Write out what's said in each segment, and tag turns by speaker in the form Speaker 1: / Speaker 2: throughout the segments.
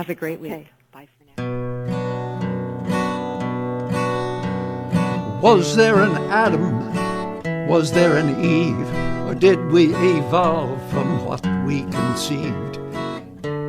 Speaker 1: Have a great week.
Speaker 2: Okay. Bye for now.
Speaker 3: Was there an Adam? Was there an Eve? Or did we evolve from what we conceived?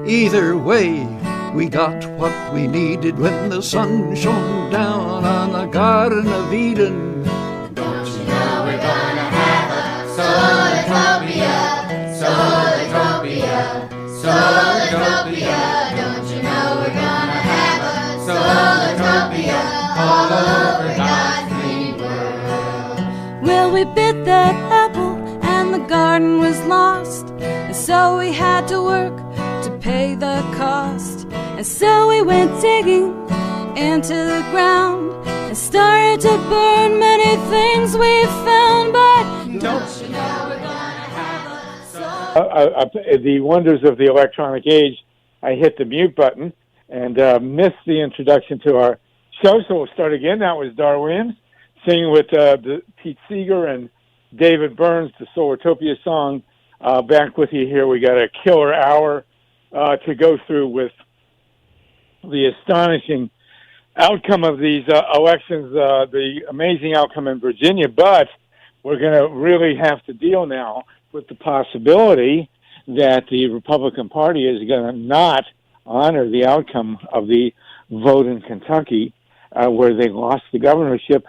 Speaker 3: Either way, we got what we needed when the sun shone down on the Garden of Eden.
Speaker 4: Don't you know we're gonna have a Solartopia, Solartopia, Solartopia. Don't you know we're gonna have a Solartopia all over God's green world.
Speaker 5: Well, we bit that apple and the garden was lost, and so we had to work to pay the cost. And so we went digging into the ground and started to burn many things we found, but don't you know we're gonna have a
Speaker 6: the wonders of the electronic age, I hit the mute button and missed the introduction to our show, so we'll start again. That was Dar Williams singing with Pete Seeger and David Burns, the Solartopia song. Back with you here. We got a killer hour to go through with the astonishing outcome of these elections, the amazing outcome in Virginia, but we're going to really have to deal now with the possibility that the Republican Party is going to not honor the outcome of the vote in Kentucky, where they lost the governorship,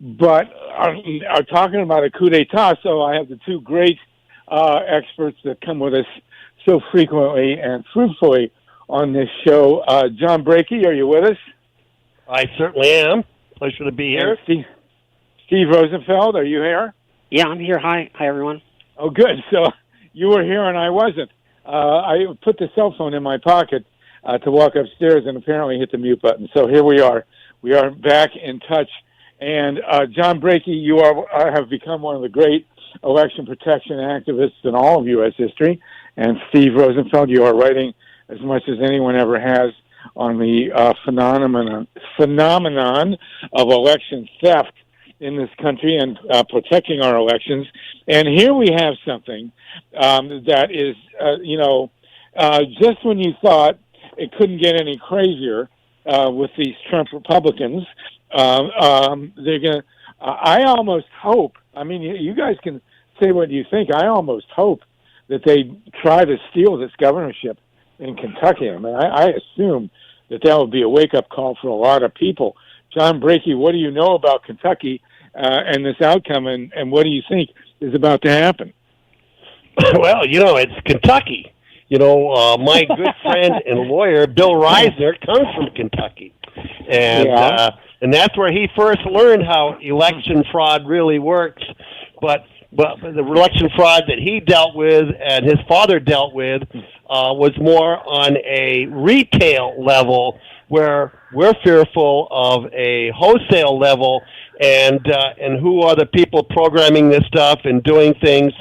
Speaker 6: but are talking about a coup d'etat. So I have the two great experts that come with us so frequently and fruitfully on this show. John BRAKEY, are you with us?
Speaker 7: I certainly am. Pleasure to be here.
Speaker 6: Steve Rosenfeld, are you here?
Speaker 8: Yeah, I'm here. Hi, everyone.
Speaker 6: Oh, good. So you were here and I wasn't. I put the cell phone in my pocket to walk upstairs and apparently hit the mute button. So here we are. We are back in touch. And John BRAKEY, you have become one of the great election protection activists in all of U.S. history. And Steve Rosenfeld, you are writing as much as anyone ever has on the phenomenon of election theft in this country and protecting our elections. And here we have something that is, just when you thought it couldn't get any crazier with these Trump Republicans, they're going to, I almost hope, I mean, you guys can say what you think, I almost hope that they try to steal this governorship in Kentucky. I mean, I assume that would be a wake-up call for a lot of people. John BRAKEY, what do you know about Kentucky and this outcome, and what do you think is about to happen?
Speaker 7: Well, it's Kentucky. My good friend and lawyer, Bill Reisner, comes from Kentucky. And that's where he first learned how election fraud really works. But the election fraud that he dealt with and his father dealt with was more on a retail level, where we're fearful of a wholesale level, and who are the people programming this stuff and doing things,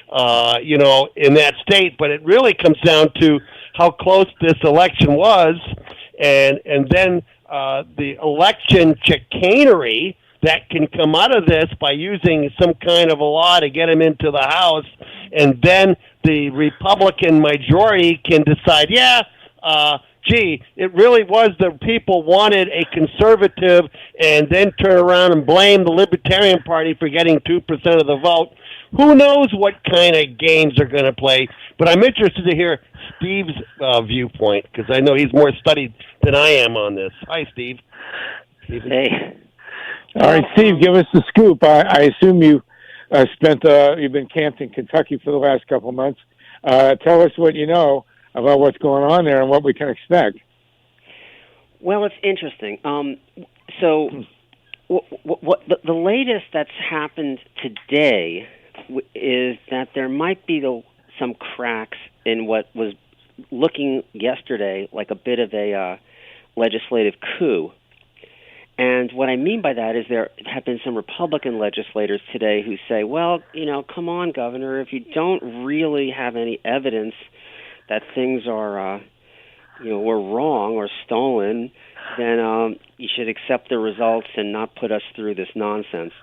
Speaker 7: in that state. But it really comes down to how close this election was, and then the election chicanery that can come out of this by using some kind of a law to get him into the House, and then the Republican majority can decide, it really was the people wanted a conservative, and then turn around and blame the Libertarian Party for getting 2% of the vote. Who knows what kind of games they're going to play? But I'm interested to hear Steve's viewpoint, because I know he's more studied than I am on this. Hi, Steve.
Speaker 8: Hey.
Speaker 6: All right, Steve, give us the scoop. I assume you've been camped in Kentucky for the last couple of months. Tell us what you know about what's going on there and what we can expect.
Speaker 8: Well, it's interesting. So the latest that's happened today is that there might be some cracks in what was looking yesterday like a bit of a legislative coup. And what I mean by that is there have been some Republican legislators today who say, well, come on, Governor, if you don't really have any evidence that things are, were wrong or stolen, then you should accept the results and not put us through this nonsense.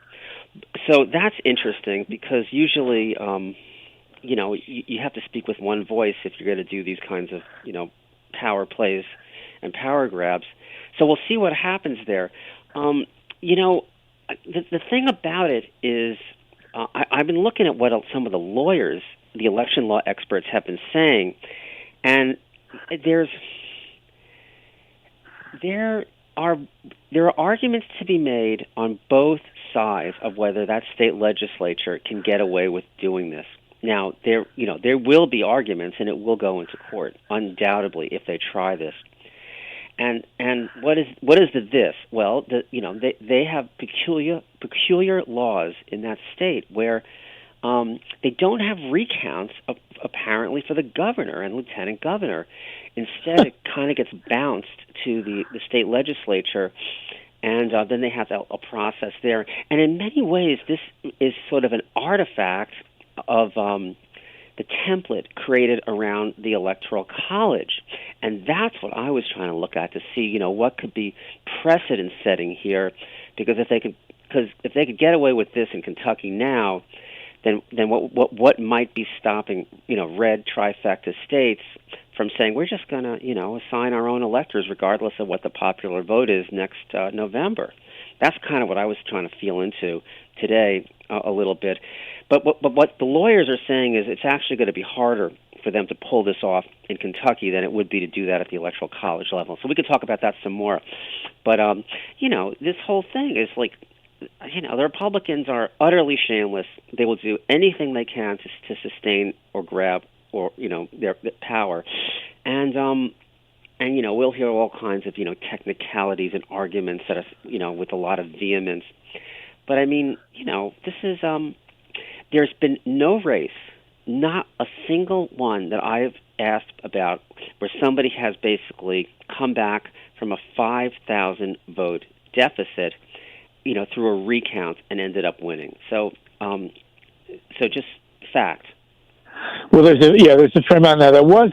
Speaker 8: So that's interesting, because usually, you have to speak with one voice if you're going to do these kinds of, power plays and power grabs. So we'll see what happens there. The thing about it is, I've been looking at what some of the lawyers, the election law experts, have been saying, and there are arguments to be made on both sides of whether that state legislature can get away with doing this. Now, there will be arguments, and it will go into court undoubtedly if they try this. And what is this? Well, they have peculiar laws in that state where they don't have recounts apparently for the governor and lieutenant governor. Instead, it kind of gets bounced to the state legislature, and then they have a process there. And in many ways, this is sort of an artifact of the template created around the Electoral College. And that's what I was trying to look at to see, what could be precedent-setting here. Because if they could get away with this in Kentucky now, then what might be stopping, red trifecta states from saying we're just going to, assign our own electors regardless of what the popular vote is next November. That's kind of what I was trying to feel into today a little bit. But what the lawyers are saying is it's actually going to be harder for them to pull this off in Kentucky than it would be to do that at the Electoral College level. So we could talk about that some more. But, this whole thing is like, the Republicans are utterly shameless. They will do anything they can to sustain or grab or, their power. And we'll hear all kinds of, technicalities and arguments that are, with a lot of vehemence. But I mean, this is, there's been no race, not a single one that I've asked about where somebody has basically come back from a 5,000 vote deficit, through a recount and ended up winning. So just fact.
Speaker 6: Well, there's a fair amount now. There was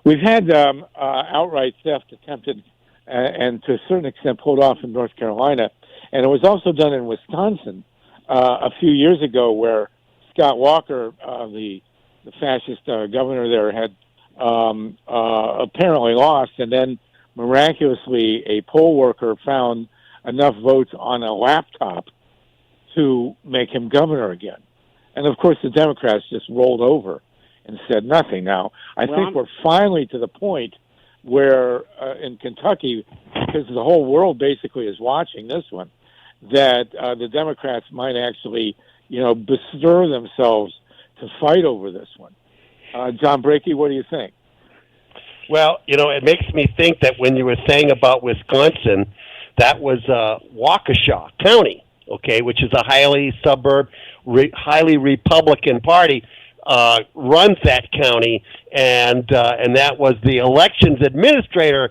Speaker 6: we've had outright theft attempted and to a certain extent pulled off in North Carolina, and it was also done in Wisconsin a few years ago, where Scott Walker, the fascist governor there, had apparently lost, and then miraculously a poll worker found enough votes on a laptop to make him governor again. And of course the Democrats just rolled over and said nothing. Now, I think we're finally to the point where in Kentucky, because the whole world basically is watching this one, that the Democrats might actually, bestir themselves to fight over this one. John Brakey, what do you think?
Speaker 7: Well, it makes me think that when you were saying about Wisconsin, that was Waukesha County, okay, which is a highly Republican party, runs that county, and that was the elections administrator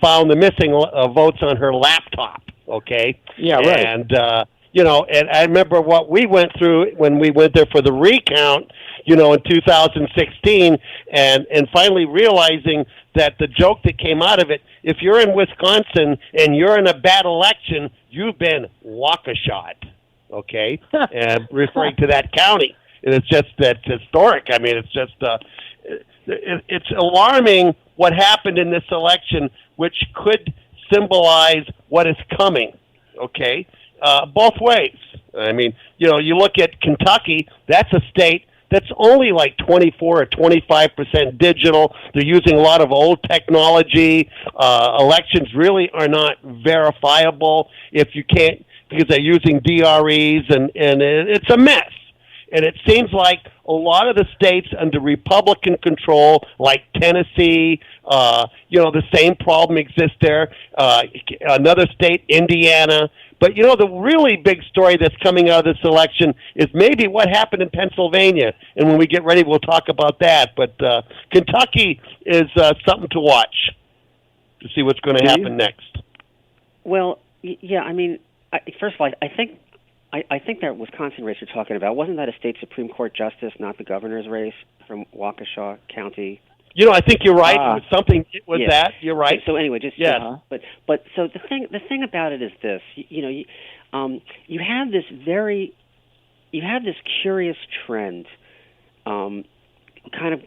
Speaker 7: found the missing votes on her laptop, okay?
Speaker 6: Yeah, right.
Speaker 7: And, and I remember what we went through when we went there for the recount, in 2016, and finally realizing that the joke that came out of it, if you're in Wisconsin and you're in a bad election, you've been Waukesha'd, okay? And referring to that county. And it's just that's historic. I mean, it's just it's alarming what happened in this election, which could symbolize what is coming, okay? Both ways. I mean, you look at Kentucky, that's a state that's only like 24 or 25% digital. They're using a lot of old technology. Elections really are not verifiable if you can't, because they're using DREs, and it's a mess. And it seems like a lot of the states under Republican control, like Tennessee, the same problem exists there. Another state, Indiana. But, the really big story that's coming out of this election is maybe what happened in Pennsylvania. And when we get ready, we'll talk about that. But Kentucky is something to watch to see what's going to happen next.
Speaker 8: Well, yeah, I mean, first of all, I think that Wisconsin race you're talking about, wasn't that a state Supreme Court justice, not the governor's race from Waukesha County?
Speaker 7: I think you're right. It was something. It was that. You're right.
Speaker 8: So anyway, just
Speaker 7: yeah.
Speaker 8: But so the thing about it is this. You have this curious trend, kind of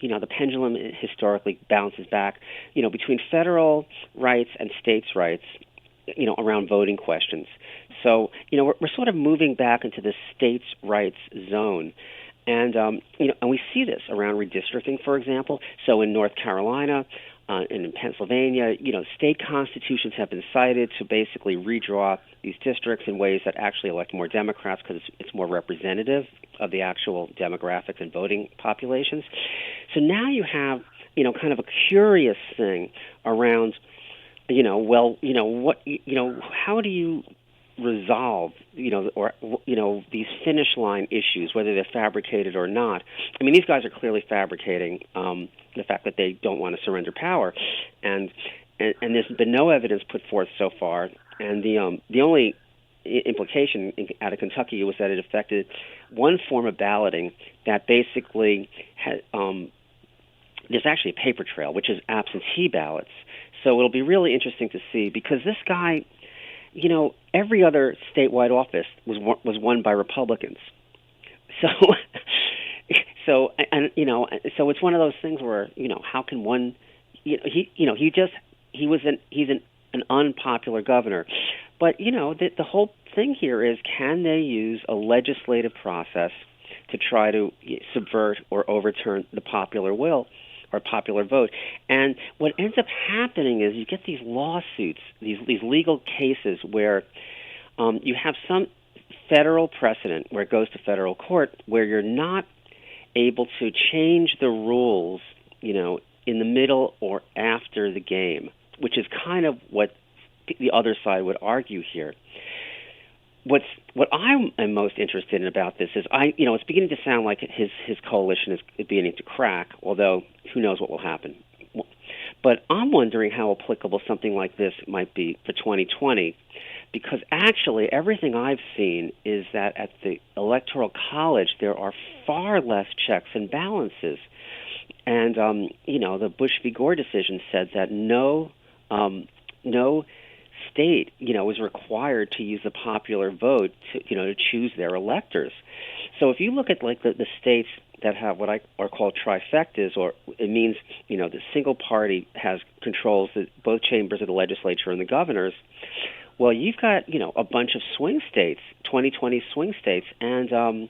Speaker 8: the pendulum historically bounces back, between federal rights and states' rights, around voting questions. So, we're sort of moving back into the states' rights zone. And, and we see this around redistricting, for example. So in North Carolina and in Pennsylvania, state constitutions have been cited to basically redraw these districts in ways that actually elect more Democrats because it's more representative of the actual demographics and voting populations. So now you have, kind of a curious thing around, how do you resolve, these finish line issues, whether they're fabricated or not. I mean, these guys are clearly fabricating the fact that they don't want to surrender power, and there's been no evidence put forth so far. And the only implication out of Kentucky was that it affected one form of balloting that basically had. There's actually a paper trail, which is absentee ballots. So it'll be really interesting to see, because this guy, every other statewide office was won by Republicans. So so it's one of those things where, how can one, he's an unpopular governor. But, the whole thing here is, can they use a legislative process to try to subvert or overturn the popular will or popular vote? And what ends up happening is you get these lawsuits, these legal cases where you have some federal precedent where it goes to federal court where you're not able to change the rules, in the middle or after the game, which is kind of what the other side would argue here. What I am most interested in about this is, it's beginning to sound like his coalition is beginning to crack, although who knows what will happen. But I'm wondering how applicable something like this might be for 2020, because actually everything I've seen is that at the Electoral College there are far less checks and balances. And, the Bush v. Gore decision said that no state, is required to use the popular vote to choose their electors. So if you look at the states that have what are called trifectas, or it means, the single party controls both chambers of the legislature and the governors. Well, you've got, a bunch of swing states, 2020 swing states, and,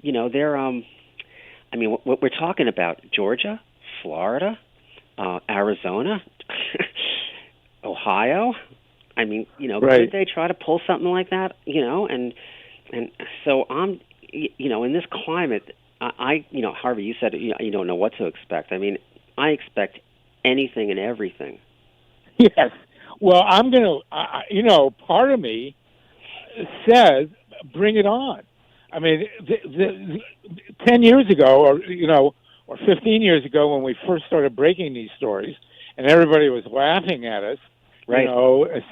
Speaker 8: they're, what we're talking about, Georgia, Florida, Arizona, Ohio.
Speaker 6: Right.
Speaker 8: Could they try to pull something like that, and so I'm, in this climate, Harvey, you said you don't know what to expect. I mean, I expect anything and everything.
Speaker 6: Yes. Well, I'm going to, part of me says, bring it on. I mean, 10 years ago, or 15 years ago, when we first started breaking these stories, and everybody was laughing at us,
Speaker 8: right,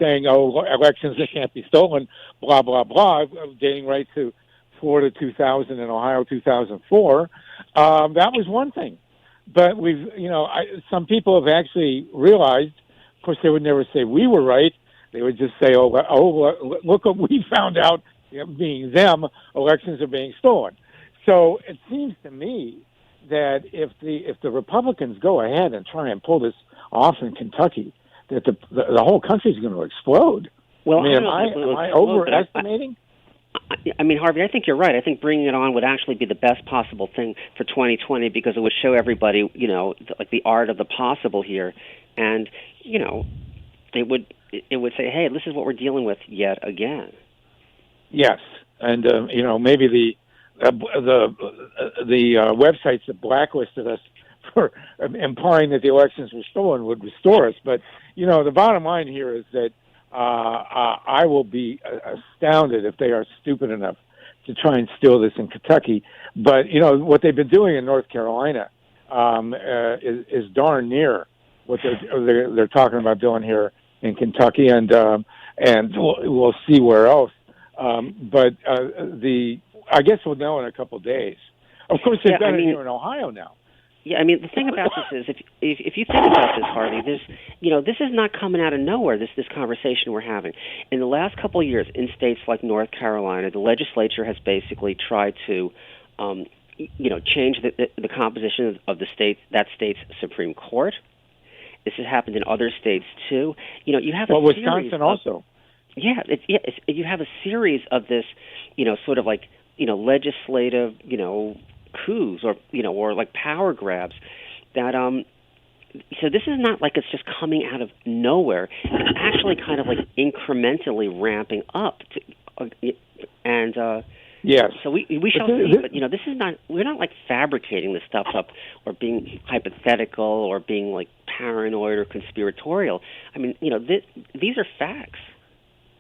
Speaker 6: saying, elections that can't be stolen, blah, blah, blah, dating right to Florida 2000 and Ohio 2004, that was one thing. But some people have actually realized, of course, they would never say we were right. They would just say, look what we found out, being them, elections are being stolen. So it seems to me that if the Republicans go ahead and try and pull this off in Kentucky, that the whole country is going to explode.
Speaker 8: Well,
Speaker 6: am I overestimating?
Speaker 8: Harvey, I think you're right. I think bringing it on would actually be the best possible thing for 2020, because it would show everybody, the art of the possible here, and it would say, hey, this is what we're dealing with yet again. Yes,
Speaker 6: and maybe the websites that blacklisted us for implying that the elections were stolen would restore us. But the bottom line here is that I will be astounded if they are stupid enough to try and steal this in Kentucky. But what they've been doing in North Carolina is darn near what they're talking about doing here in Kentucky, and we'll see where else. But I guess we'll know in a couple of days. Of course, they've done it here in Ohio now.
Speaker 8: Yeah, the thing about this is, if you think about this, Harvey, this is not coming out of nowhere, this conversation we're having. In the last couple of years, in states like North Carolina, the legislature has basically tried to, change the composition of that state's Supreme Court. This has happened in other states too. You have
Speaker 6: Wisconsin also.
Speaker 8: Yeah, you have a series of this, sort of like legislative, coups or like power grabs that So this is not like it's just coming out of nowhere. It's actually kind of like incrementally ramping up,
Speaker 6: yes.
Speaker 8: So we shall see. But this is not. We're not like fabricating this stuff up or being hypothetical or being like paranoid or conspiratorial. I mean, these are facts.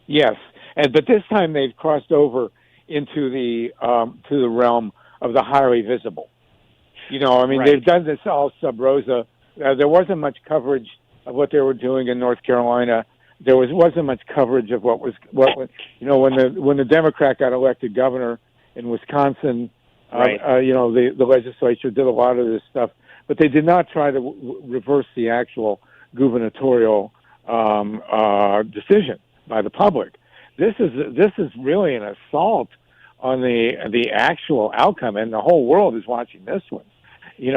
Speaker 6: Yes, but this time they've crossed over into the to the realm of the highly visible.
Speaker 8: Right.
Speaker 6: They've done this all sub rosa. There wasn't much coverage of what they were doing in North Carolina. There wasn't much coverage of what was when the Democrat got elected governor in Wisconsin.
Speaker 8: Right.
Speaker 6: The legislature did a lot of this stuff, but they did not try to reverse the actual gubernatorial decision by the public. This is really an assault on the actual outcome, and the whole world is watching this one. I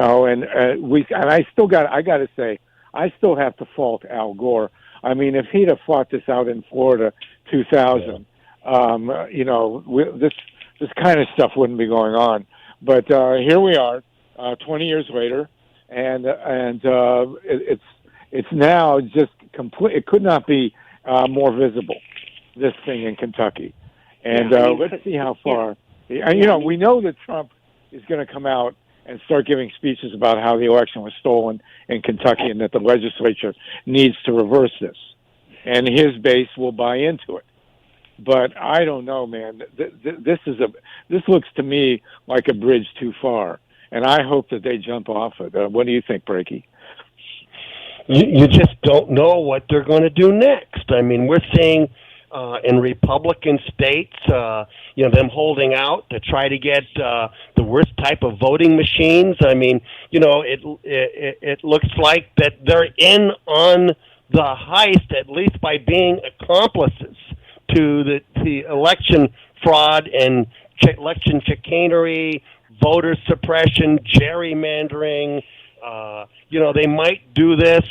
Speaker 6: got to say, I still have to fault Al Gore. I mean, if he'd have fought this out in Florida 2000, this kind of stuff wouldn't be going on. But here we are, 20 years later, and it's now just complete. It could not be more visible, this thing in Kentucky. And let's see how far. We know that Trump is going to come out and start giving speeches about how the election was stolen in Kentucky and that the legislature needs to reverse this. And his base will buy into it. But I don't know, man. This looks to me like a bridge too far. And I hope that they jump off it. What do you think, Brakey?
Speaker 7: You just don't know what they're going to do next. I mean, we're seeing in Republican states, them holding out to try to get the worst type of voting machines. I mean, it looks like that they're in on the heist, at least by being accomplices to the election fraud and election chicanery, voter suppression, gerrymandering. They might do this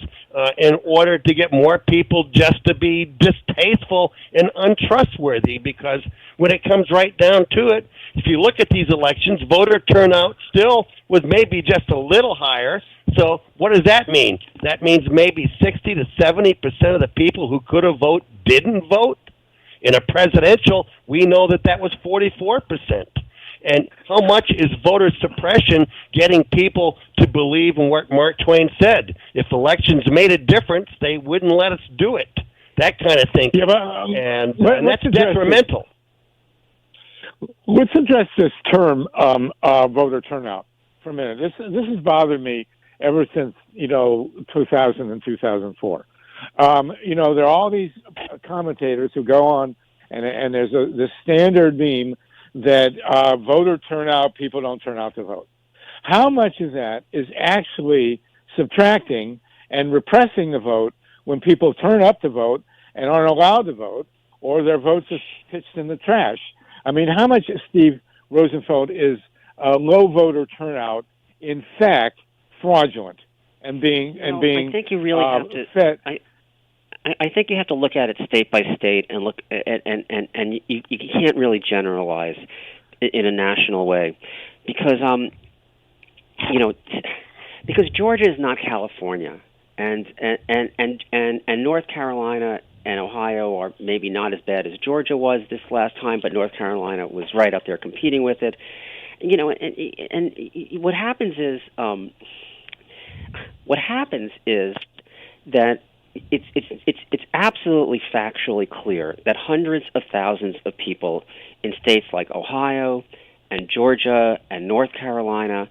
Speaker 7: in order to get more people just to be distasteful and untrustworthy, because when it comes right down to it, if you look at these elections, voter turnout still was maybe just a little higher. So what does that mean? That means maybe 60 to 70% of the people who could have voted didn't vote. In a presidential, we know that was 44%. And how much is voter suppression getting people to believe in what Mark Twain said? If elections made a difference, they wouldn't let us do it. That kind of thinking. Yeah, but, and that's detrimental.
Speaker 6: Let's address this term, voter turnout, for a minute. This has bothered me ever since, 2000 and 2004. There are all these commentators who go on, and there's this standard meme that voter turnout, people don't turn out to vote. How much of that is actually subtracting and repressing the vote when people turn up to vote and aren't allowed to vote, or their votes are pitched in the trash? I mean, how much, Steve Rosenfeld, is low voter turnout in fact fraudulent and being
Speaker 8: I think you really have to. I think you have to look at it state by state and look at, and you can't really generalize in a national way, because because Georgia is not California, and North Carolina and Ohio are maybe not as bad as Georgia was this last time, but North Carolina was right up there competing with it. And what happens is that it's absolutely factually clear that hundreds of thousands of people in states like Ohio and Georgia and North Carolina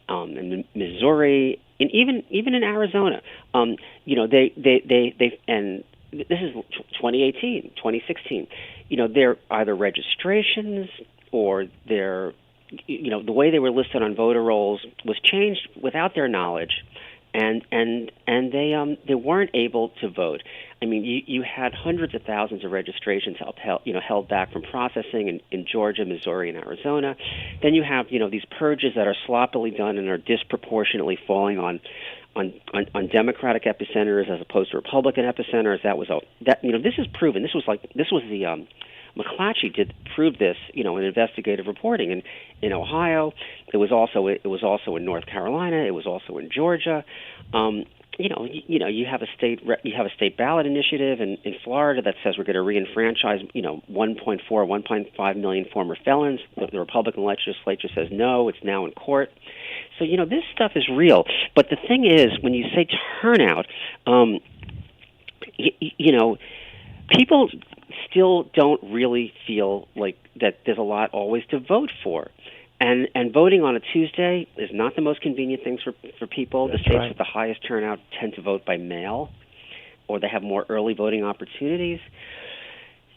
Speaker 8: and Missouri and even in Arizona, they and this is 2018, 2016. They're either registrations or the way they were listed on voter rolls was changed without their knowledge. and they weren't able to vote. I mean, you had hundreds of thousands of registrations held back from processing in Georgia, Missouri, and Arizona. Then you have these purges that are sloppily done and are disproportionately falling on Democratic epicenters as opposed to Republican epicenters. This is proven. This was the McClatchy did prove this, in investigative reporting in Ohio. It was also in North Carolina. It was also in Georgia. You have a state ballot initiative in Florida that says we're going to reenfranchise 1.5 million former felons. The Republican legislature says no. It's now in court. So this stuff is real. But the thing is, when you say turnout, people still don't really feel like that there's a lot always to vote for. And voting on a Tuesday is not the most convenient thing for people.
Speaker 6: That's
Speaker 8: the states
Speaker 6: right.
Speaker 8: with the highest turnout tend to vote by mail, or they have more early voting opportunities.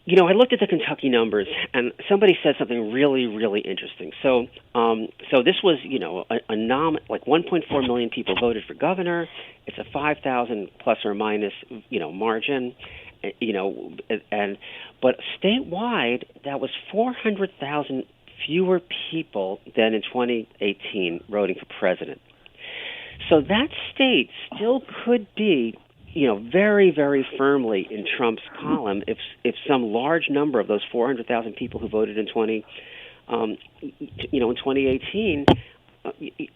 Speaker 8: I looked at the Kentucky numbers, and somebody said something really, really interesting. So this was, like 1.4 million people voted for governor. It's a 5,000 plus or minus, margin. But statewide, that was 400,000 fewer people than in 2018 voting for president. So that state still could be, very, very firmly in Trump's column if some large number of those 400,000 people who voted in 2018,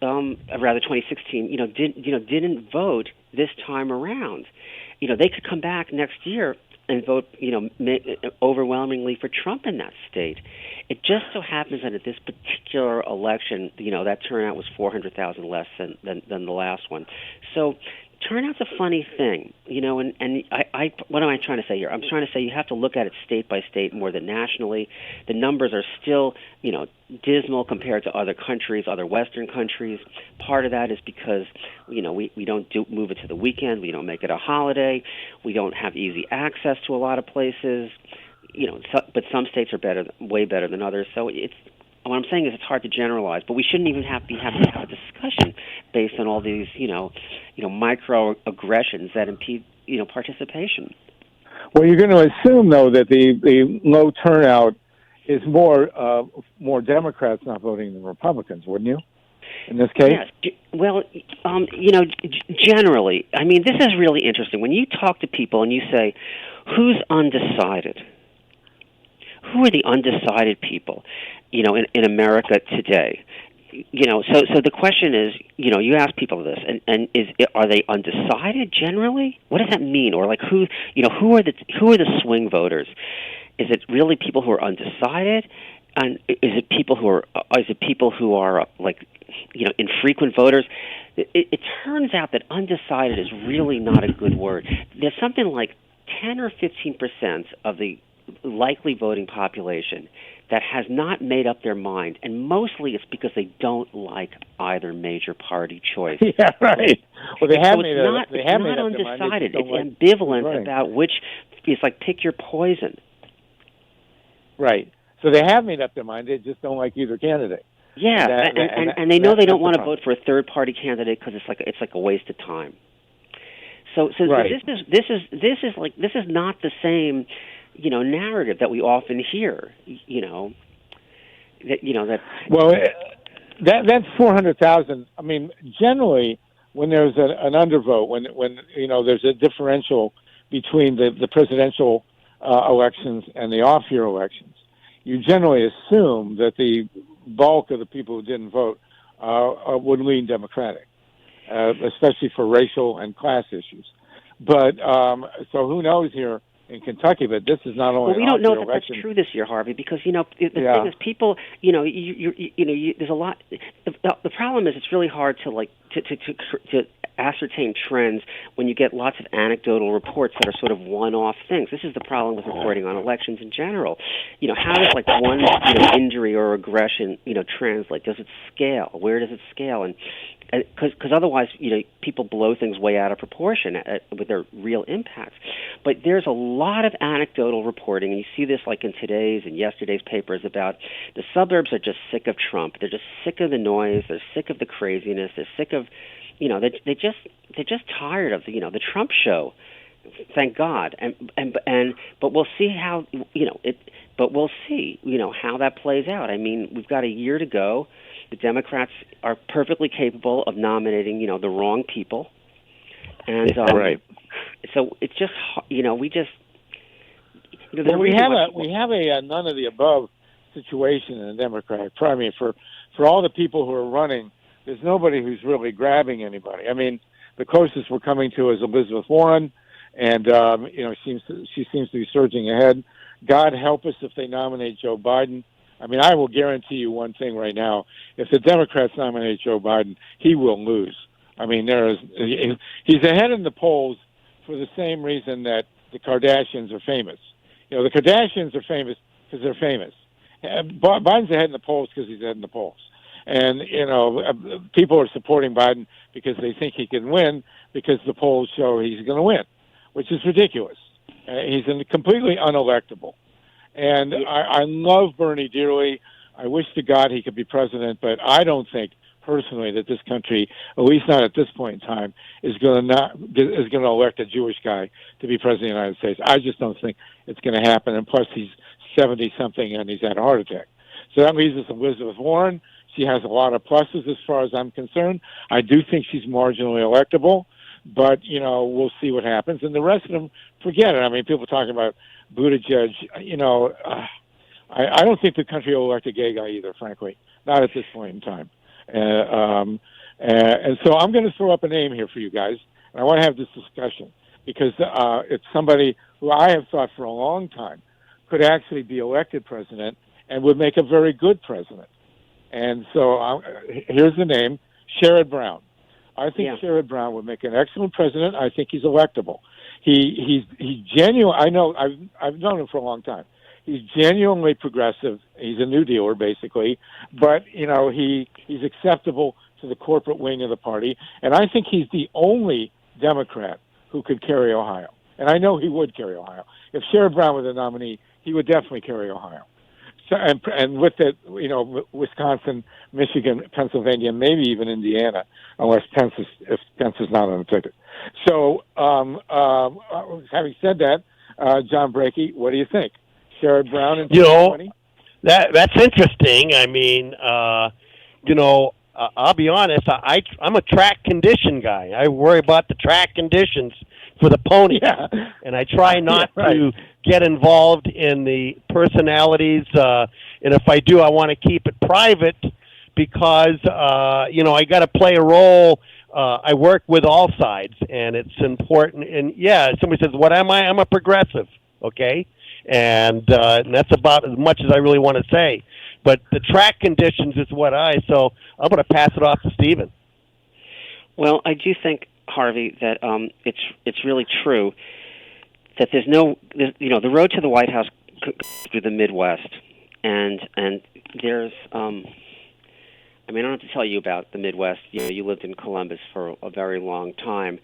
Speaker 8: rather 2016, didn't vote this time around. They could come back next year and vote, overwhelmingly for Trump in that state. It just so happens that at this particular election, that turnout was 400,000 less than the last one. So turnout's a funny thing, and I what am I trying to say here? I'm trying to say you have to look at it state by state more than nationally. The numbers are still, dismal compared to other countries, other Western countries. Part of that is because, we don't move it to the weekend. We don't make it a holiday. We don't have easy access to a lot of places. But some states are way better than others. So what I'm saying is it's hard to generalize, but we shouldn't even have to have a discussion based on all these, microaggressions that impede, participation.
Speaker 6: Well, you're going to assume, though, that the low turnout is more Democrats not voting than Republicans, wouldn't you? In this case?
Speaker 8: Yes. Well, generally, I mean, this is really interesting. When you talk to people and you say, who's undecided? Who are the undecided people, in America today? So the question is, you ask people this, and are they undecided generally? What does that mean? Or like who are the swing voters? Is it really people who are undecided? And is it people who are like, infrequent voters? It turns out that undecided is really not a good word. There's something like 10 or 15% of the likely voting population that has not made up their mind, and mostly it's because they don't like either major party choice.
Speaker 6: Yeah, right. Well, they have made up.
Speaker 8: It's not undecided. It's ambivalent about which. It's like pick your poison.
Speaker 6: Right. So they have made up their mind. They just don't like either candidate.
Speaker 8: Yeah, and they know they don't want to vote for a third party candidate because it's like a waste of time. So
Speaker 6: right.
Speaker 8: this is not the same, narrative that we often hear. That.
Speaker 6: Well, that's 400,000. I mean, generally, when there's an undervote, when there's a differential between the presidential elections and the off-year elections, you generally assume that the bulk of the people who didn't vote would lean Democratic, especially for racial and class issues. But so who knows here in Kentucky? But this is not only.
Speaker 8: Well, we don't know that that's true this year, Harvey, because the thing is, people, there's a lot. The problem is, it's really hard to ascertain trends when you get lots of anecdotal reports that are sort of one-off things. This is the problem with reporting on elections in general. How does like one injury or aggression translate? Does it scale? Where does it scale? And because otherwise, people blow things way out of proportion with their real impacts. But there's a lot of anecdotal reporting, and you see this like in today's and yesterday's papers about the suburbs are just sick of Trump. They're just sick of the noise. They're sick of the craziness. They're sick of they're just tired of the Trump show. Thank God, but we'll see how But we'll see how that plays out. I mean, we've got a year to go. The Democrats are perfectly capable of nominating the wrong people, and
Speaker 7: right.
Speaker 8: So it's just we just
Speaker 6: we have a none of the above situation in the Democratic primary for all the people who are running. There's nobody who's really grabbing anybody. I mean, the closest we're coming to is Elizabeth Warren, and she seems to be surging ahead. God help us if they nominate Joe Biden. I mean, I will guarantee you one thing right now: if the Democrats nominate Joe Biden, he will lose. I mean, he's ahead in the polls for the same reason that the Kardashians are famous. The Kardashians are famous because they're famous. Biden's ahead in the polls because he's ahead in the polls. And, people are supporting Biden because they think he can win because the polls show he's going to win, which is ridiculous. He's completely unelectable. And I love Bernie dearly. I wish to God he could be president, but I don't think personally that this country, at least not at this point in time, is going to elect a Jewish guy to be president of the United States. I just don't think it's going to happen. And plus, he's 70-something and he's had a heart attack. So that leaves us Elizabeth Warren. She has a lot of pluses as far as I'm concerned. I do think she's marginally electable, but, we'll see what happens. And the rest of them, forget it. I mean, people talking about Buttigieg, I don't think the country will elect a gay guy either, frankly, not at this point in time. And so I'm going to throw up a name here for you guys, and I want to have this discussion because it's somebody who I have thought for a long time could actually be elected president and would make a very good president. And so here's the name, Sherrod Brown. I think Sherrod Brown would make an excellent president. I think he's electable. He's genuine. I know I've known him for a long time. He's genuinely progressive. He's a New Dealer, basically. But, he's acceptable to the corporate wing of the party. And I think he's the only Democrat who could carry Ohio. And I know he would carry Ohio. If Sherrod Brown were the nominee, he would definitely carry Ohio. So, and with it, Wisconsin, Michigan, Pennsylvania, maybe even Indiana, unless Pence is not on the ticket. So, having said that, John BRAKEY, what do you think? Sherrod Brown in 2020?
Speaker 7: That's interesting. I mean, I'll be honest. I'm a track condition guy. I worry about the track conditions for the pony, and I try not to get involved in the personalities. And if I do, I want to keep it private because I got to play a role. I work with all sides, and it's important. And somebody says, "What am I?" I'm a progressive. Okay. And that's about as much as I really want to say. But the track conditions is so I'm going to pass it off to Stephen.
Speaker 8: Well, I do think, Harvey, that it's really true that there's the road to the White House through the Midwest, and there's I don't have to tell you about the Midwest. You lived in Columbus for a very long time,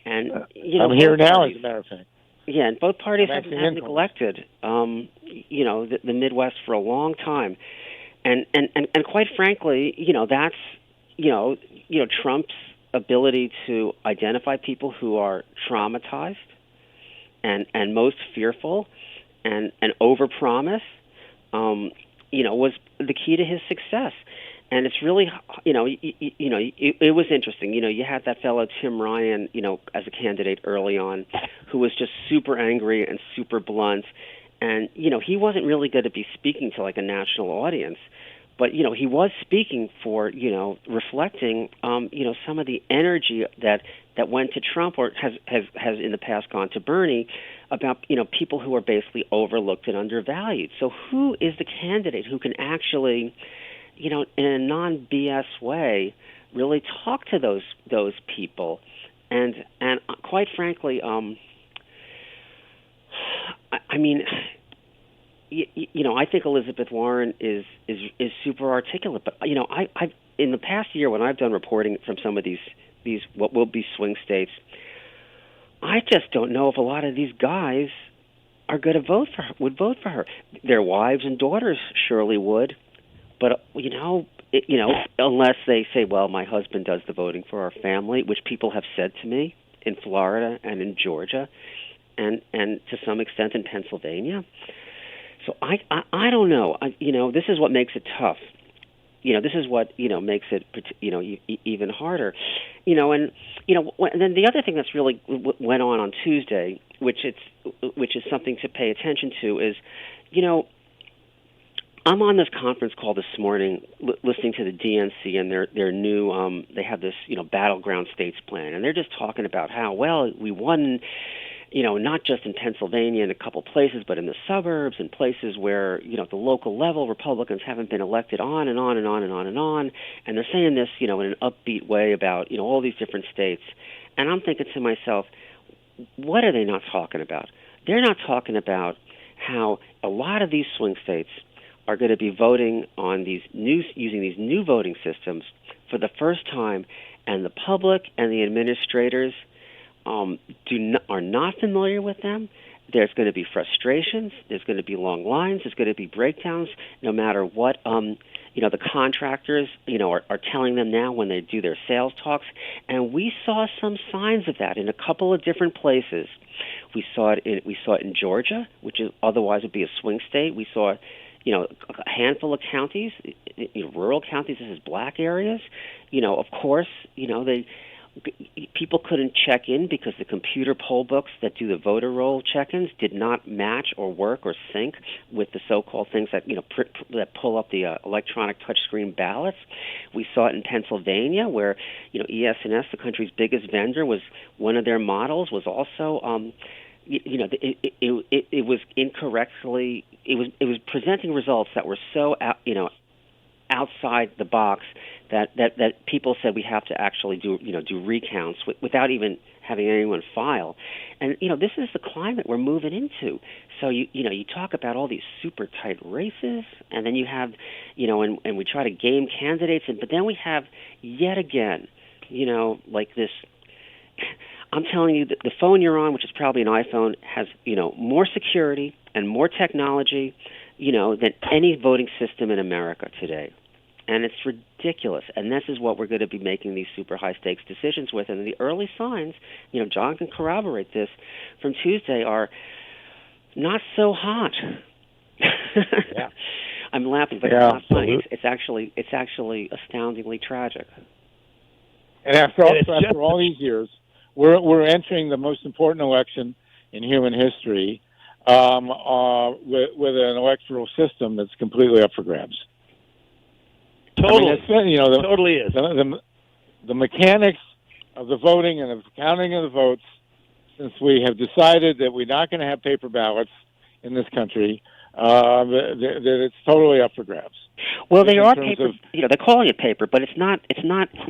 Speaker 8: and
Speaker 6: I'm here now, as a matter of fact.
Speaker 8: Yeah, and both parties have neglected, the Midwest for a long time, and quite frankly, that's, Trump's ability to identify people who are traumatized, and most fearful, and overpromise, was the key to his success. And it's really, it was interesting. You had that fellow Tim Ryan, as a candidate early on, who was just super angry and super blunt. And, he wasn't really going to be speaking to like a national audience. But, he was speaking for, reflecting, some of the energy that went to Trump or has in the past gone to Bernie about, people who are basically overlooked and undervalued. So who is the candidate who can actually, in a non-BS way, really talk to those people, and quite frankly, I think Elizabeth Warren is super articulate. But I in the past year when I've done reporting from some of these what will be swing states, I just don't know if a lot of these guys are going to would vote for her. Their wives and daughters surely would. But, unless they say, well, my husband does the voting for our family, which people have said to me in Florida and in Georgia, and to some extent in Pennsylvania. So I don't know. This is what makes it tough. This is what makes it even harder. And then the other thing that's really went on Tuesday, which is something to pay attention to, is I'm on this conference call this morning, listening to the DNC and their new they have this battleground states plan, and they're just talking about how well we won. Not just in Pennsylvania and a couple places, but in the suburbs and places where, at the local level, Republicans haven't been elected, on and on and on and on and on. And they're saying this, in an upbeat way about, all these different states. And I'm thinking to myself, what are they not talking about? They're not talking about how a lot of these swing states are going to be voting on using these new voting systems for the first time, and the public and the administrators are not familiar with them. There's going to be frustrations. There's going to be long lines. There's going to be breakdowns, no matter what the contractors are telling them now when they do their sales talks. And we saw some signs of that in a couple of different places. We saw it in Georgia, which is otherwise would be a swing state. We saw a handful of counties, rural counties. This is black areas. Of course, people couldn't check in because the computer poll books that do the voter roll check-ins did not match or work or sync with the so-called things that that pull up the electronic touchscreen ballots. We saw it in Pennsylvania, where ES&S, the country's biggest vendor, was one of their models was also it was incorrectly it was presenting results that were so outside the box that people said we have to actually do recounts without even having anyone file. And this is the climate we're moving into. So you talk about all these super tight races, and then you have and we try to game candidates, but then we have yet again like this. I'm telling you that the phone you're on, which is probably an iPhone, has more security and more technology than any voting system in America today. And it's ridiculous. And this is what we're going to be making these super high-stakes decisions with. And the early signs, John can corroborate this, from Tuesday are not so hot.
Speaker 7: Yeah.
Speaker 8: I'm laughing, but it's not funny. It's actually astoundingly tragic.
Speaker 6: And after all these years, we're entering the most important election in human history with an electoral system that's completely up for grabs.
Speaker 7: Totally.
Speaker 6: Totally is. The mechanics of the voting and the counting of the votes, since we have decided that we're not going to have paper ballots in this country, that it's totally up for grabs.
Speaker 8: Well, they are paper. They're calling it paper, but it's not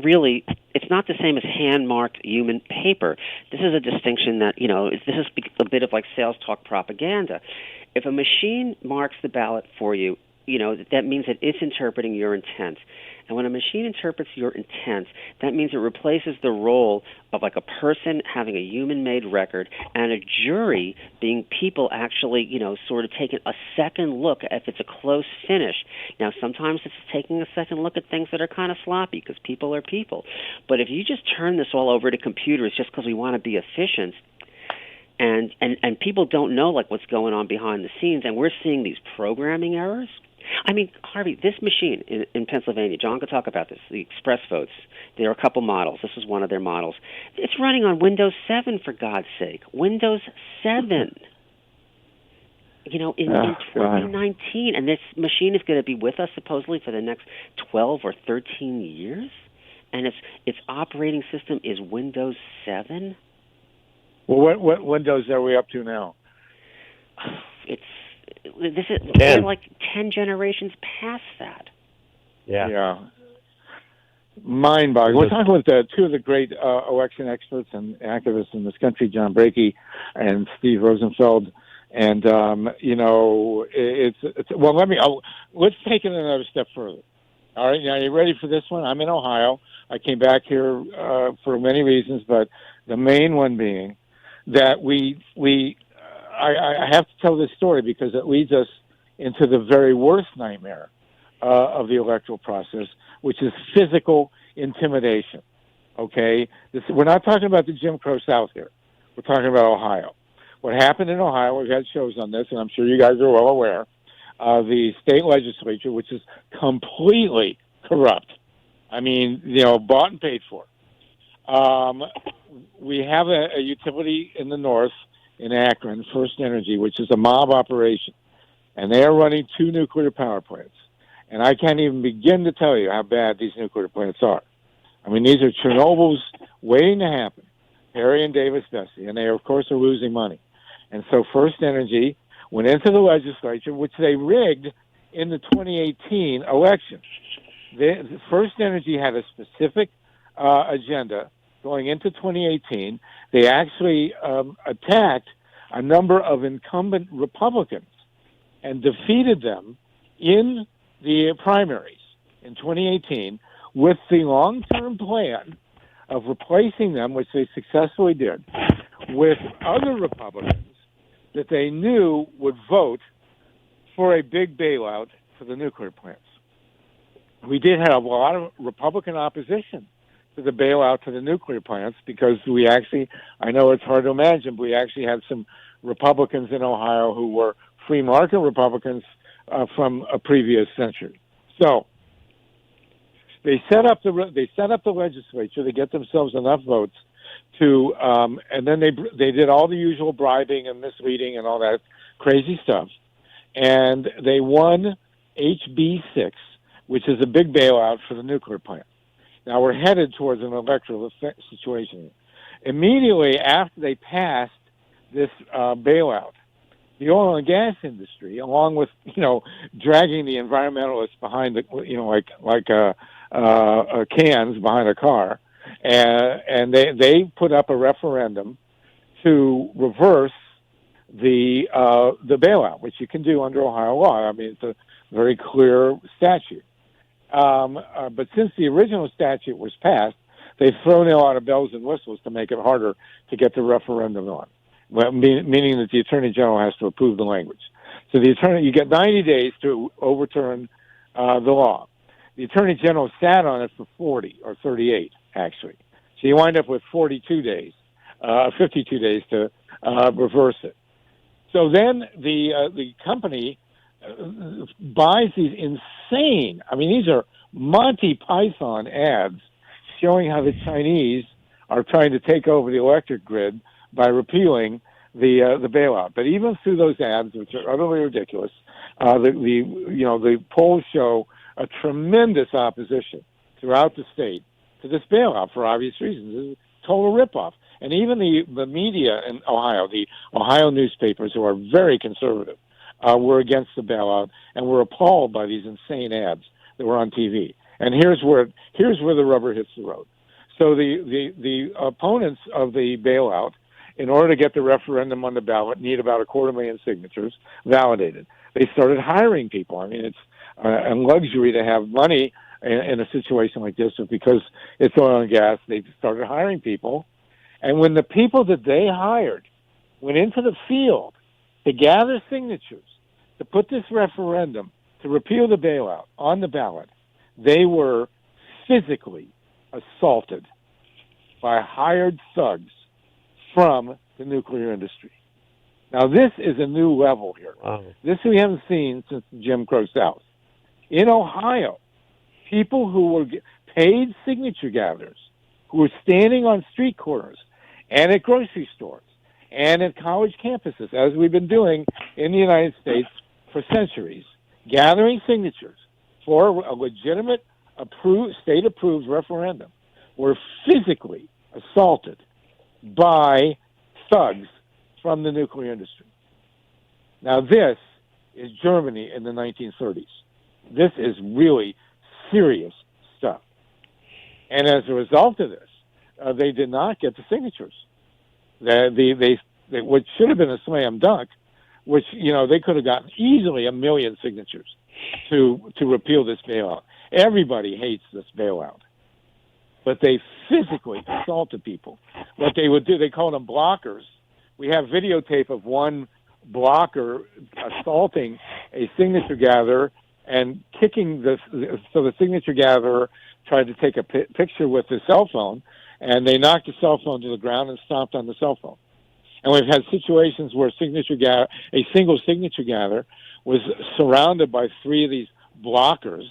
Speaker 8: really. It's not the same as hand-marked human paper. This is a distinction that this is a bit of like sales talk propaganda. If a machine marks the ballot for you, that means that it's interpreting your intent. And when a machine interprets your intent, that means it replaces the role of like a person having a human-made record and a jury being people actually, sort of taking a second look if it's a close finish. Now, sometimes it's taking a second look at things that are kind of sloppy because people are people. But if you just turn this all over to computers just because we want to be efficient, and people don't know like what's going on behind the scenes, and we're seeing these programming errors. I mean, Harvey, this machine in Pennsylvania, John could talk about this, the express votes. There are a couple models. This is one of their models. It's running on Windows 7, for God's sake. Windows 7. In 2019. And this machine is going to be with us supposedly for the next 12 or 13 years. And its operating system is Windows 7.
Speaker 6: Well, what Windows are we up to now?
Speaker 8: We're like 10 generations past that.
Speaker 6: Yeah. Mind-boggling. We're talking with two of the great election experts and activists in this country, John BRAKEY and Steve Rosenfeld. And let's take it another step further. All right, now are you ready for this one? I'm in Ohio. I came back here for many reasons, but the main one being that I have to tell this story because it leads us into the very worst nightmare of the electoral process, which is physical intimidation. Okay? We're not talking about the Jim Crow South here. We're talking about Ohio. What happened in Ohio, we've had shows on this, and I'm sure you guys are well aware, the state legislature, which is completely corrupt. I mean, bought and paid for. We have a utility in the north in Akron, First Energy, which is a mob operation, and they are running 2 nuclear power plants. And I can't even begin to tell you how bad these nuclear plants are. I mean, these are Chernobyls waiting to happen, Harry and Davis Bessie, and they, of course, are losing money. And so First Energy went into the legislature, which they rigged in the 2018 election. First Energy had a specific agenda going into 2018. They actually attacked a number of incumbent Republicans and defeated them in the primaries in 2018 with the long-term plan of replacing them, which they successfully did, with other Republicans that they knew would vote for a big bailout for the nuclear plants. We did have a lot of Republican opposition to the bailout to the nuclear plants because we actually, I know it's hard to imagine, but we actually had some Republicans in Ohio who were free market Republicans from a previous century. So they set up the legislature to get themselves enough votes to, and then they did all the usual bribing and misleading and all that crazy stuff, and they won HB 6, which is a big bailout for the nuclear plant. Now we're headed towards an electoral situation. Immediately after they passed this bailout, the oil and gas industry, along with dragging the environmentalists behind the like cans behind a car, and they put up a referendum to reverse the bailout, which you can do under Ohio law. I mean, it's a very clear statute. But since the original statute was passed, they've thrown in a lot of bells and whistles to make it harder to get the referendum on. Well, meaning that the Attorney General has to approve the language. So you get 90 days to overturn the law. The Attorney General sat on it for 40 or 38, actually. So you wind up with 52 days to reverse it. So then the company buys these insane, I mean, these are Monty Python ads showing how the Chinese are trying to take over the electric grid by repealing the bailout. But even through those ads, which are utterly ridiculous, the polls show a tremendous opposition throughout the state to this bailout for obvious reasons. This is a total ripoff. And even the media in Ohio, the Ohio newspapers, who are very conservative, were against the bailout and were appalled by these insane ads that were on TV. And here's where the rubber hits the road. So the opponents of the bailout, in order to get the referendum on the ballot, need about 250,000 signatures validated. They started hiring people. I mean, it's a luxury to have money in a situation like this, because it's oil and gas. They started hiring people. And when the people that they hired went into the field to gather signatures to put this referendum to repeal the bailout on the ballot, they were physically assaulted by hired thugs from the nuclear industry. Now, this is a new level here. Wow. This we haven't seen since the Jim Crow South. In Ohio, people who were paid signature gatherers, who were standing on street corners and at grocery stores and at college campuses, as we've been doing in the United States for centuries, gathering signatures for a legitimate, state-approved referendum, were physically assaulted by thugs from the nuclear industry. Now, this is Germany in the 1930s. This is really serious stuff. And as a result of this, they did not get the signatures. What should have been a slam dunk, which, they could have gotten easily 1 million signatures to repeal this bailout. Everybody hates this bailout. But they physically assaulted people. What they would do, they called them blockers. We have videotape of one blocker assaulting a signature gatherer and kicking so the signature gatherer tried to take a picture with his cell phone, and they knocked the cell phone to the ground and stomped on the cell phone. And we've had situations where a single signature gatherer was surrounded by three of these blockers,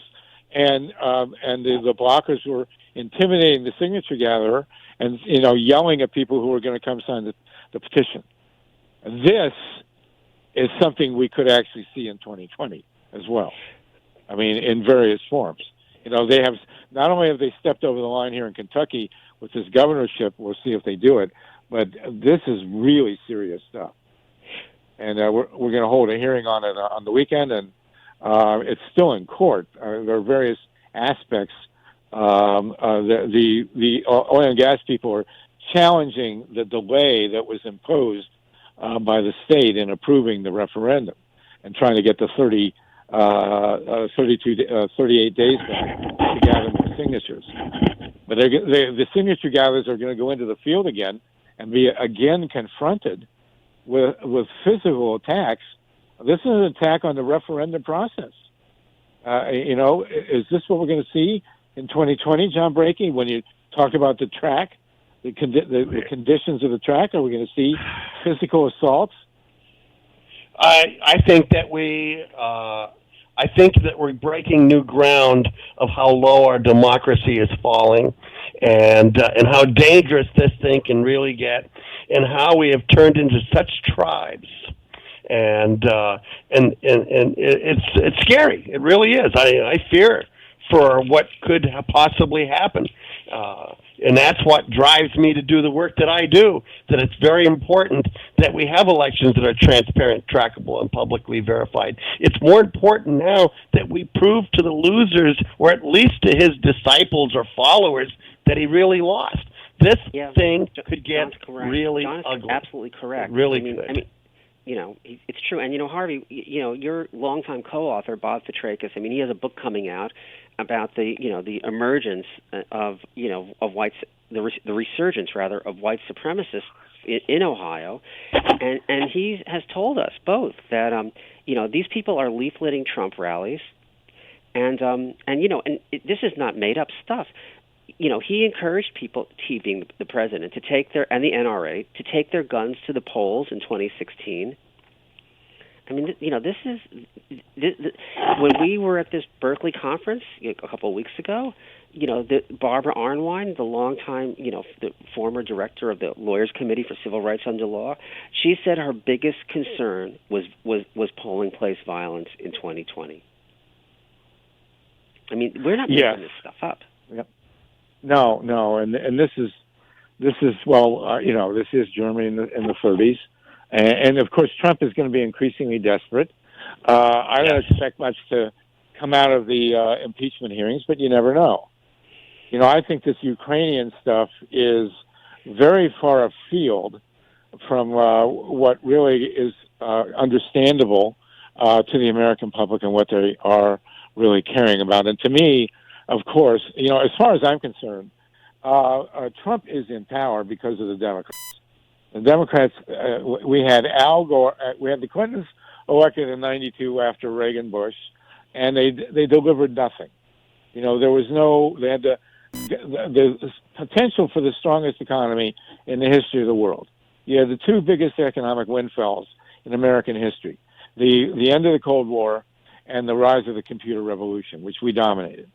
Speaker 6: and the blockers were intimidating the signature gatherer and yelling at people who were going to come sign the petition. This is something we could actually see in 2020 as well. I mean, in various forms. They have not only have they stepped over the line here in Kentucky with this governorship, we'll see if they do it, but this is really serious stuff. And we're going to hold a hearing on it on the weekend, and it's still in court. There are various aspects. The oil and gas people are challenging the delay that was imposed by the state in approving the referendum and trying to get the 38 days back to gather more signatures. But the signature gatherers are going to go into the field again and be again confronted with physical attacks. This is an attack on the referendum process. Is this what we're going to see in 2020, John Brakey, when you talk about the track, the conditions of the track? Are we going to see physical assaults?
Speaker 7: I think that we're breaking new ground of how low our democracy is falling, and how dangerous this thing can really get, and how we have turned into such tribes, and it's scary. It really is. I fear for what could possibly happen. And that's what drives me to do the work that I do, that it's very important that we have elections that are transparent, trackable, and publicly verified. It's more important now that we prove to the losers, or at least to his disciples or followers, that he really lost. This thing could get really ugly.
Speaker 8: Absolutely correct.
Speaker 7: Really could.
Speaker 8: I mean, it's true. And, Harvey, your longtime co-author, Bob Petrakis, he has a book coming out about the emergence of whites, the resurgence rather of white supremacists in Ohio, and he has told us both that these people are leafleting Trump rallies, and this is not made up stuff. He encouraged people, he being the president, to take and the NRA to take their guns to the polls in 2016. This is when we were at this Berkeley conference a couple of weeks ago. Barbara Arnwine, the longtime, the former director of the Lawyers Committee for Civil Rights Under Law, she said her biggest concern was polling place violence in 2020. We're not making this stuff up.
Speaker 6: Yep. No, and this is this is Germany in the 30s. And of course, Trump is going to be increasingly desperate. I don't expect much to come out of the impeachment hearings, but you never know. I think this Ukrainian stuff is very far afield from what really is understandable to the American public and what they are really caring about. And to me, of course, as far as I'm concerned, Trump is in power because of the Democrats. The Democrats, we had Al Gore, we had the Clintons elected in '92 after Reagan Bush, and they delivered nothing. They had the potential for the strongest economy in the history of the world. You had the two biggest economic windfalls in American history: the end of the Cold War and the rise of the computer revolution, which we dominated.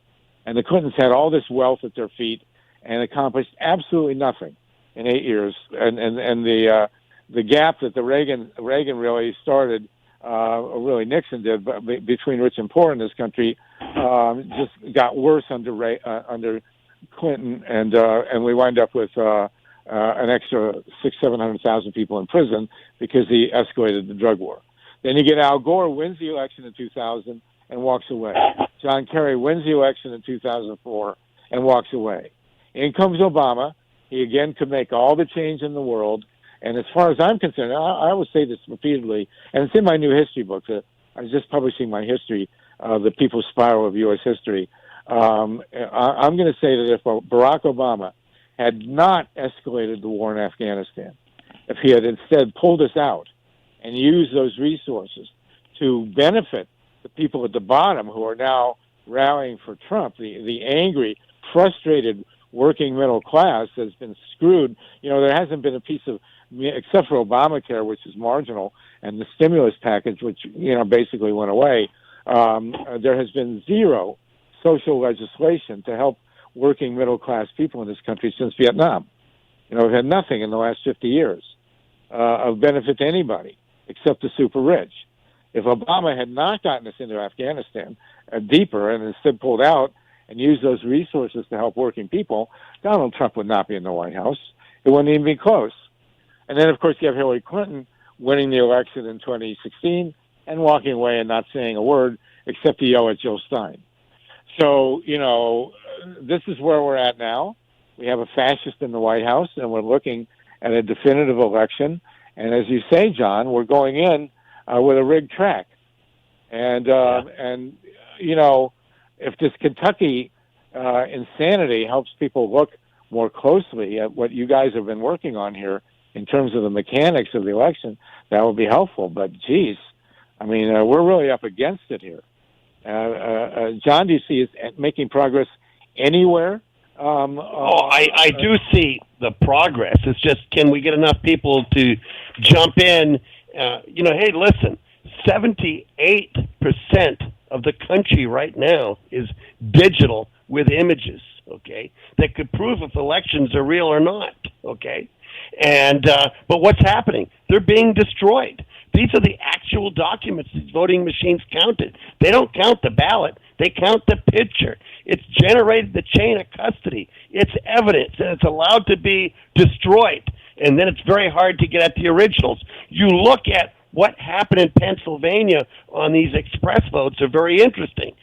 Speaker 6: And the Clintons had all this wealth at their feet and accomplished absolutely nothing in 8 years, and the gap that the Reagan really started, or really Nixon did, but between rich and poor in this country, just got worse under Clinton, and we wind up with an extra 600,000-700,000 people in prison because he escalated the drug war. Then you get Al Gore wins the election in 2000 and walks away. John Kerry wins the election in 2004 and walks away. In comes Obama. He again could make all the change in the world. And as far as I'm concerned, I always say this repeatedly, and it's in my new history book. I was just publishing my history, The People's Spiral of U.S. History. I'm going to say that if Barack Obama had not escalated the war in Afghanistan, if he had instead pulled us out and used those resources to benefit the people at the bottom who are now rallying for Trump. The angry, frustrated working middle class has been screwed. There hasn't been a piece of, except for Obamacare, which is marginal, and the stimulus package, which, basically went away. There has been zero social legislation to help working middle class people in this country since Vietnam. We've had nothing in the last 50 years of benefit to anybody except the super rich. If Obama had not gotten us into Afghanistan deeper and instead pulled out and used those resources to help working people, Donald Trump would not be in the White House. It wouldn't even be close. And then, of course, you have Hillary Clinton winning the election in 2016 and walking away and not saying a word except to yell at Jill Stein. So, this is where we're at now. We have a fascist in the White House, and we're looking at a definitive election. And as you say, John, we're going in with a rigged track. And if this Kentucky insanity helps people look more closely at what you guys have been working on here in terms of the mechanics of the election, that would be helpful. But, geez, we're really up against it here. John, do you see it making progress anywhere?
Speaker 7: I do see the progress. It's just, can we get enough people to jump in? Hey, listen, 78% of the country right now is digital with images, okay, that could prove if elections are real or not, okay? And but what's happening? They're being destroyed. These are the actual documents these voting machines counted. They don't count the ballot. They count the picture. It's generated the chain of custody. It's evidence, and it's allowed to be destroyed. And then it's very hard to get at the originals. You look at what happened in Pennsylvania on these express votes are very interesting.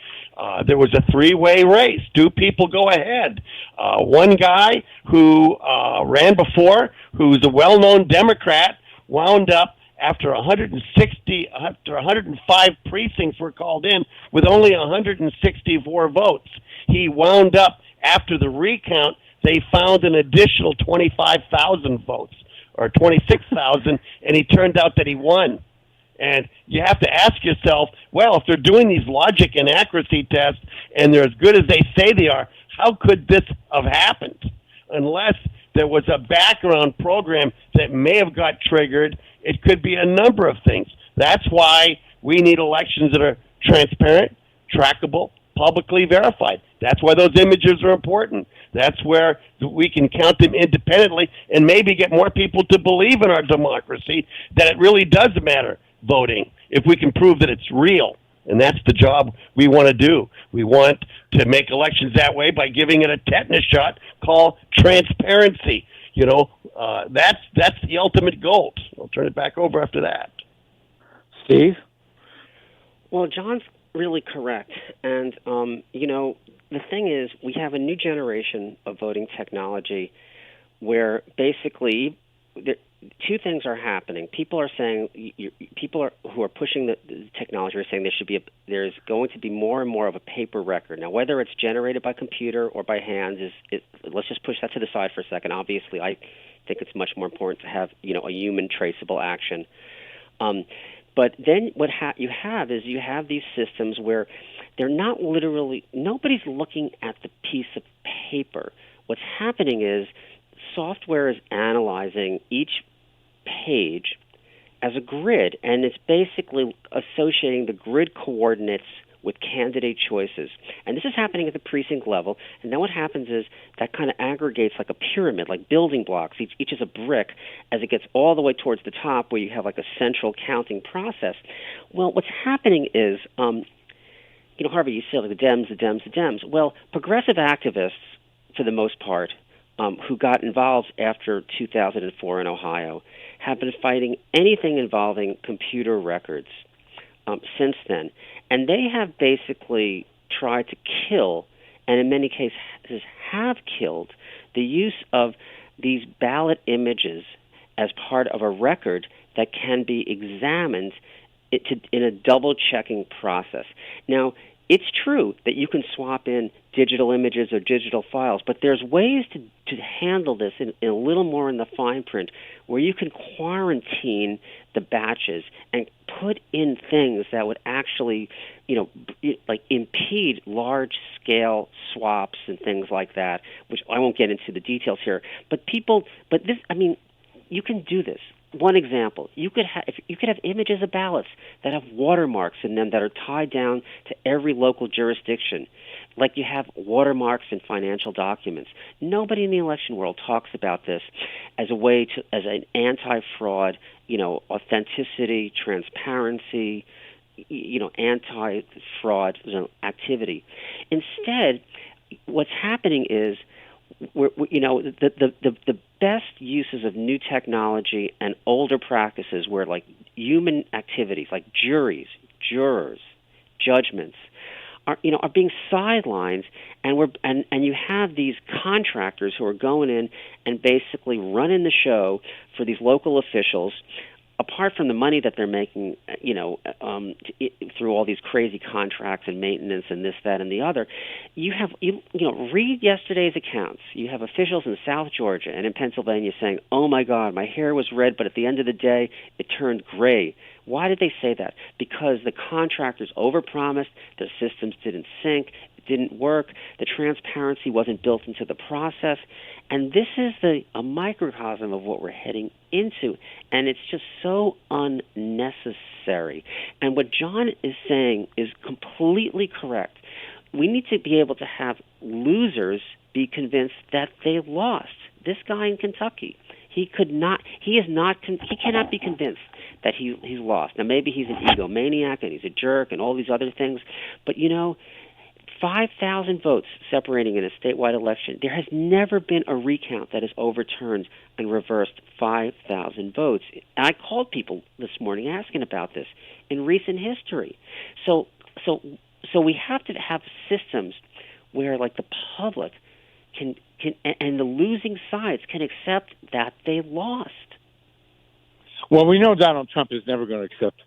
Speaker 7: There was a three-way race. Do people go ahead? One guy who ran before, who's a well-known Democrat, wound up after 105 precincts were called in with only 164 votes. He wound up, after the recount, they found an additional 25,000 votes, or 26,000, and he turned out that he won. And you have to ask yourself, well, if they're doing these logic and accuracy tests and they're as good as they say they are, how could this have happened? Unless there was a background program that may have got triggered. It could be a number of things. That's why we need elections that are transparent, trackable, publicly verified. That's why those images are important. That's where we can count them independently and maybe get more people to believe in our democracy, that it really does matter voting, if we can prove that it's real. And that's the job we want to do. We want to make elections that way by giving it a tetanus shot called transparency. That's the ultimate goal. I'll turn it back over after that.
Speaker 6: Steve?
Speaker 8: Well, John's really correct. And, the thing is, we have a new generation of voting technology where basically two things are happening. People are saying, who are pushing the technology are saying there's going to be more and more of a paper record. Now, whether it's generated by computer or by hands, let's just push that to the side for a second. Obviously, I think it's much more important to have, a human traceable action. But then what you have these systems where they're not literally, nobody's looking at the piece of paper. What's happening is software is analyzing each page as a grid, and it's basically associating the grid coordinates with candidate choices. And this is happening at the precinct level, and then what happens is that kind of aggregates like a pyramid, like building blocks. Each is a brick as it gets all the way towards the top where you have like a central counting process. Well, what's happening is, Harvey, you said like the Dems. Well, progressive activists, for the most part, who got involved after 2004 in Ohio, have been fighting anything involving computer records since then. And they have basically tried to kill, and in many cases have killed, the use of these ballot images as part of a record that can be examined in a double-checking process. Now, it's true that you can swap in digital images or digital files, but there's ways to to handle this in a little more in the fine print, where you can quarantine the batches and put in things that would actually, like impede large-scale swaps and things like that, which I won't get into the details here. But you can do this. One example, you could have images of ballots that have watermarks in them that are tied down to every local jurisdiction, like you have watermarks in financial documents. Nobody in the election world talks about this as as an anti-fraud, authenticity, transparency, anti-fraud activity. Instead, what's happening is the best uses of new technology and older practices where like human activities like juries, jurors, judgments are being sidelined, and you have these contractors who are going in and basically running the show for these local officials. Apart from the money that they're making, through all these crazy contracts and maintenance and this, that, and the other, read yesterday's accounts. You have officials in South Georgia and in Pennsylvania saying, "Oh my God, my hair was red, but at the end of the day, it turned gray." Why did they say that? Because the contractors overpromised, the systems didn't sync, it didn't work, the transparency wasn't built into the process, and this is a microcosm of what we're heading into, and it's just so unnecessary. And what John is saying is completely correct. We need to be able to have losers be convinced that they lost. This guy in Kentucky, he cannot be convinced that he's lost. Now, maybe he's an egomaniac and he's a jerk and all these other things, but 5,000 votes separating in a statewide election. There has never been a recount that has overturned and reversed 5,000 votes. And I called people this morning asking about this in recent history. So we have to have systems where, like, the public can and the losing sides can accept that they lost.
Speaker 6: Well, we know Donald Trump is never going to accept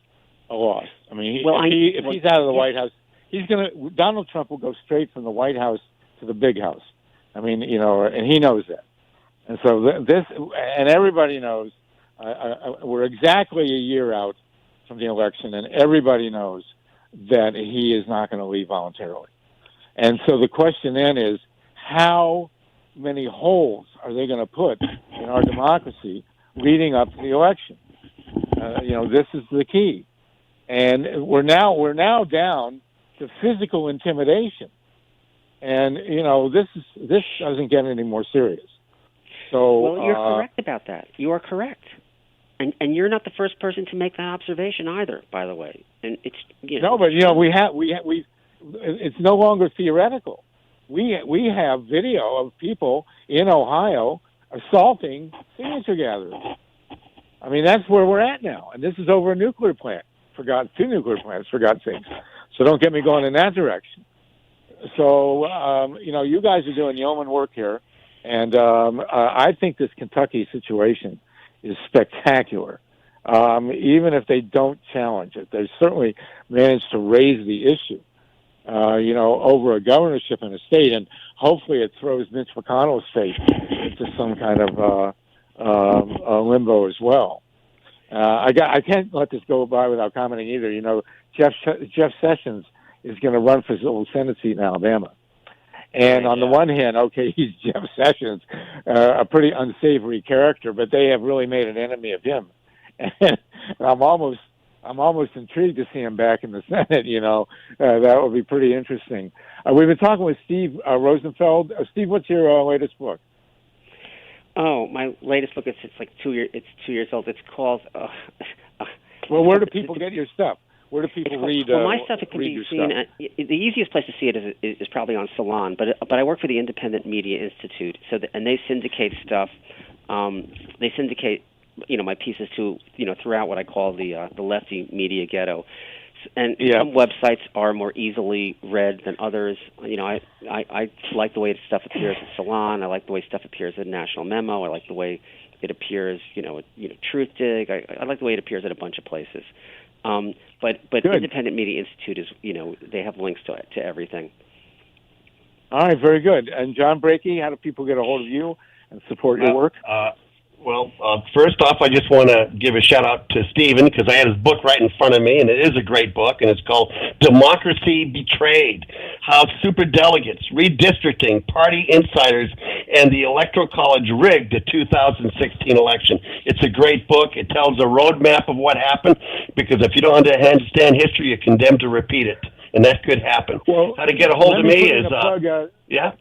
Speaker 6: a loss. I mean, if he's out of the White House, Donald Trump will go straight from the White House to the big house. I mean, and he knows that. And so and everybody knows, we're exactly a year out from the election, and everybody knows that he is not going to leave voluntarily. And so the question then is, how many holes are they going to put in our democracy leading up to the election? This is the key. And we're now down to physical intimidation, and this doesn't get any more serious. So,
Speaker 8: well, you're correct about that. You are correct, and you're not the first person to make that observation either, by the way. And it's
Speaker 6: no, but we it's no longer theoretical. We have video of people in Ohio assaulting signature gatherers. I mean, that's where we're at now, and this is over a nuclear plant. Two nuclear plants, for God's sakes. So don't get me going in that direction. So, you guys are doing yeoman work here, and I think this Kentucky situation is spectacular. Even if they don't challenge it, they certainly managed to raise the issue, over a governorship in a state, and hopefully it throws Mitch McConnell's state into some kind of limbo as well. I can't let this go by without commenting either. Jeff Sessions is going to run for the Senate seat in Alabama. And on the one hand, okay, he's Jeff Sessions, a pretty unsavory character, but they have really made an enemy of him. And I'm almost intrigued to see him back in the Senate. That would be pretty interesting. We've been talking with Steve Rosenfeld. Steve, what's your latest book?
Speaker 8: Oh, my latest book, it's like 2 years. It's 2 years old. It's called.
Speaker 6: Well, where do people get your stuff? Where do people read?
Speaker 8: Well, my stuff, it can be seen. The easiest place to see it is probably on Salon. But I work for the Independent Media Institute, and they syndicate stuff. They syndicate, my pieces to throughout what I call the lefty media ghetto. And some websites are more easily read than others. I like the way stuff appears at Salon. I like the way stuff appears at National Memo. I like the way it appears, Truth Dig. I like the way it appears at a bunch of places. But Independent Media Institute is, they have links to everything.
Speaker 6: All right, very good. And John Brakey, how do people get a hold of you and support your work?
Speaker 7: First off, I just want to give a shout out to Stephen because I had his book right in front of me, and it is a great book, and it's called Democracy Betrayed: How Superdelegates, Redistricting, Party Insiders, and the Electoral College Rigged the 2016 election. It's a great book. It tells a roadmap of what happened, because if you don't understand history, you're condemned to repeat it, and that could happen.
Speaker 6: Well,
Speaker 7: how to get a hold of me is...
Speaker 6: yeah?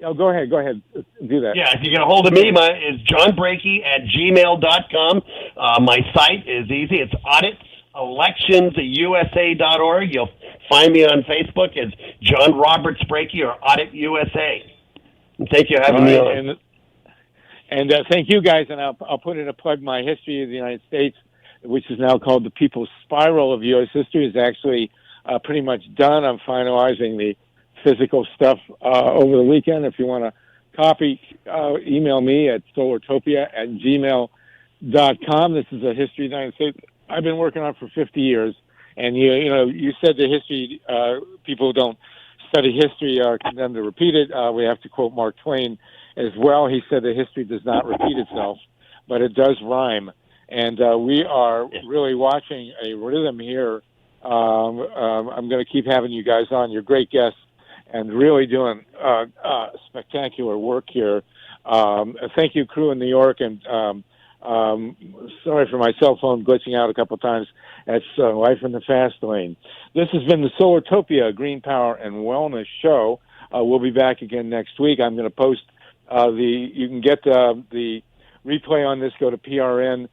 Speaker 6: Oh, go ahead. Do that.
Speaker 7: Yeah, if you get a hold of me, is johnbrakey@gmail.com. My site is easy. It's election.USA.org. You'll find me on Facebook as John Roberts Brakey or Audit USA. And thank you for having me on.
Speaker 6: And thank you, guys. And I'll put in a plug. My History of the United States, which is now called The People's Spiral of U.S. History, is actually pretty much done. I'm finalizing the physical stuff over the weekend. If you want to copy, email me at solartopia@gmail.com. This is a History of the United States I've been working on for 50 years. And you said the history, people who don't study history are condemned to repeat it. We have to quote Mark Twain as well. He said that history does not repeat itself, but it does rhyme. And we are really watching a rhythm here. I'm going to keep having you guys on. You're great guests and really doing spectacular work here. Thank you, crew in New York, and sorry for my cell phone glitching out a couple of times. That's life in the fast lane. This has been the Solartopia Green Power and Wellness Show. We'll be back again next week. I'm going to post you can get the replay on this. Go to prn.fm,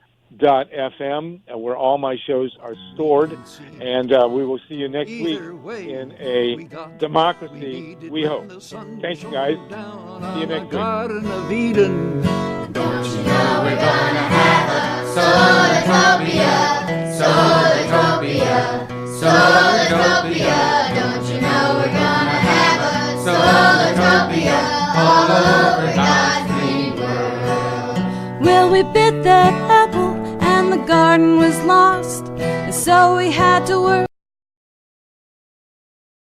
Speaker 6: where all my shows are stored, and we will see you next week in a democracy, we hope. Thanks, guys. See you next week.
Speaker 3: Garden of Eden.
Speaker 4: Don't you know we're gonna have a Solartopia, Solartopia, Solartopia. Don't you know we're gonna have a Solartopia all over God's green world.
Speaker 5: Well, we bit that apple and the garden was lost, and so we had to work